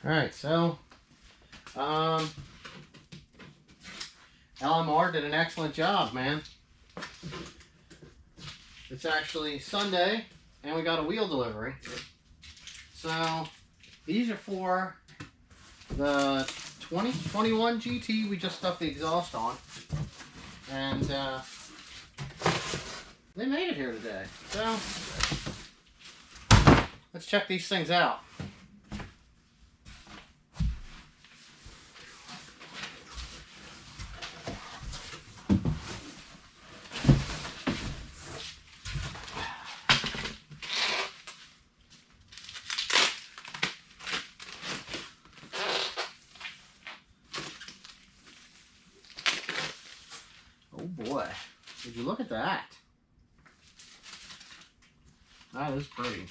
Alright, so LMR did an excellent job, man. It's actually Sunday and we got a wheel delivery. So these are for the 2021 GT we just stuck the exhaust on. And they made it here today. So let's check these things out. Oh boy, would you look at that? That is pretty.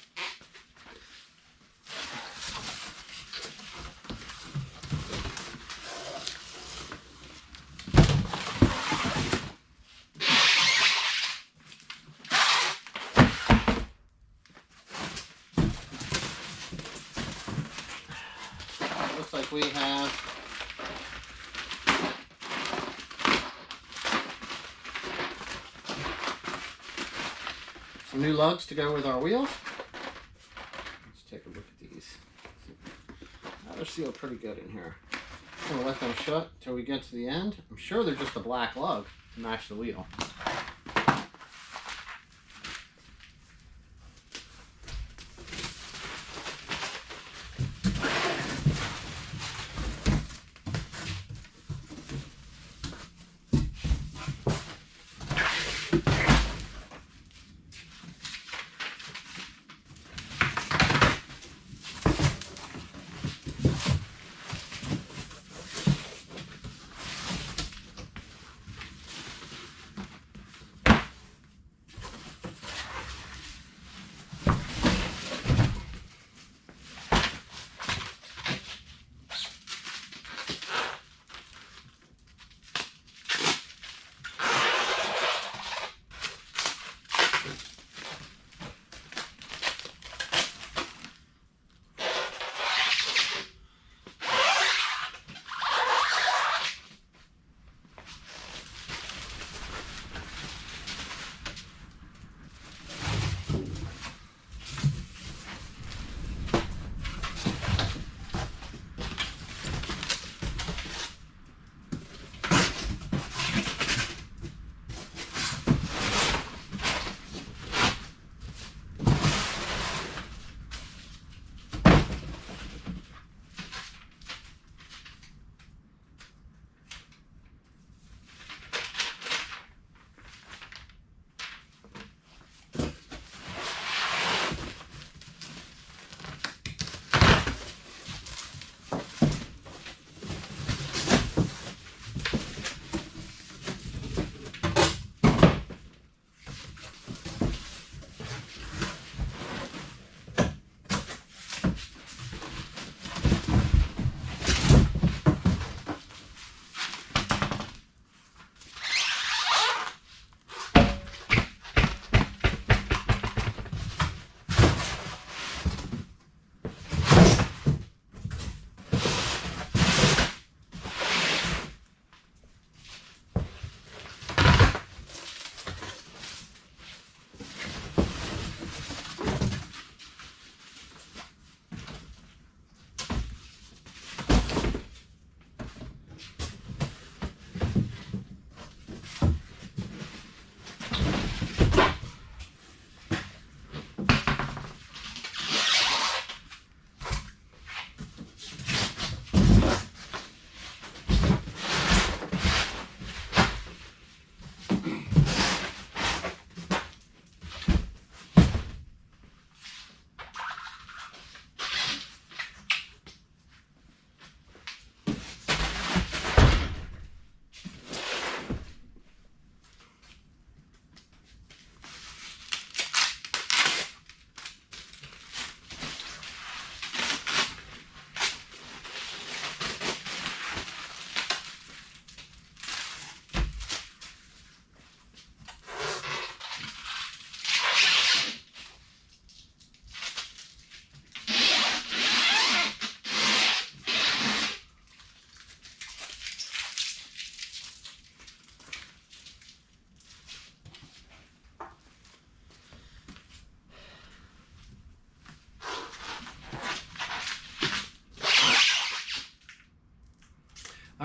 Looks like we have some new lugs to go with our wheels. Let's take a look at these. They're sealed pretty good in here. I'm going to let them shut until we get to the end. I'm sure they're just a black lug to match the wheel.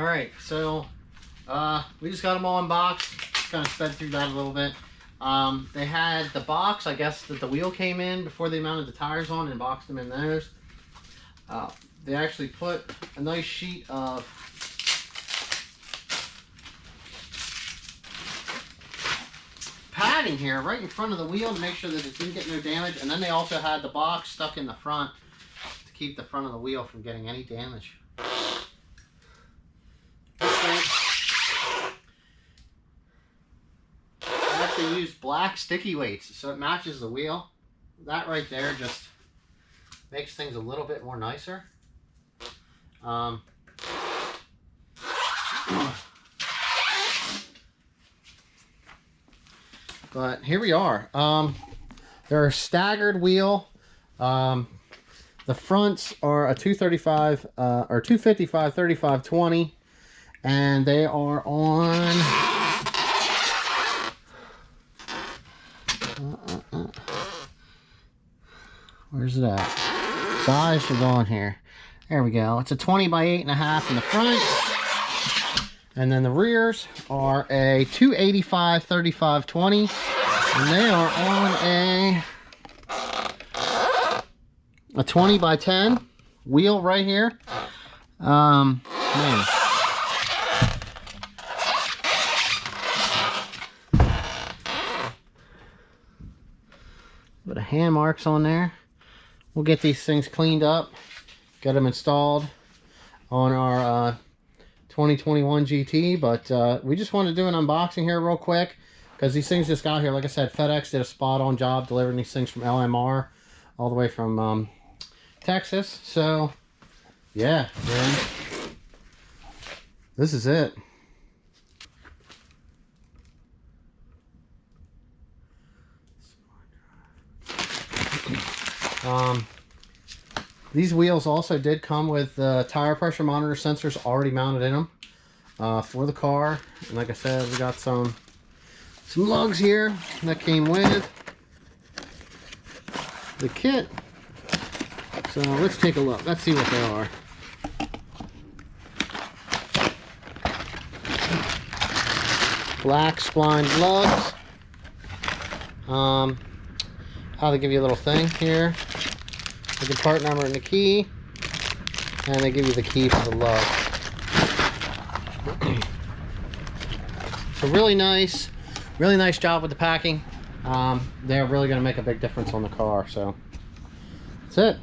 Alright, so we just got them all unboxed. Kind of sped through that a little bit. They had the box, I guess, that the wheel came in before they mounted the tires on and boxed them in theirs. They actually put a nice sheet of padding here right in front of the wheel to make sure that it didn't get no damage. And then they also had the box stuck in the front to keep the front of the wheel from getting any damage. I actually used black sticky weights so it matches the wheel. That right there just makes things a little bit more nicer. But here we are. They're a staggered wheel. The fronts are a 235 or 255 35 20, and they are on where's it at? Size is on here. There we go. It's a 20 by 8.5 in the front. And then the rears are a 285 35 20. And they are on a 20 by 10 wheel right here. Man. Bit of hand marks on there. We'll get these things cleaned up, get them installed on our 2021 GT, but we just wanted to do an unboxing here real quick because these things just got here. Like I said, FedEx did a spot-on job delivering these things from LMR all the way from Texas. So yeah, man, this is it. These wheels also did come with tire pressure monitor sensors already mounted in them for the car. And like I said, we got some lugs here that came with the kit. So let's take a look. Let's see what they are. Black splined lugs. How they give you a little thing here. The part number and the key, and they give you the key for the lug. So really nice job with the packing. They're really going to make a big difference on the car. So that's it.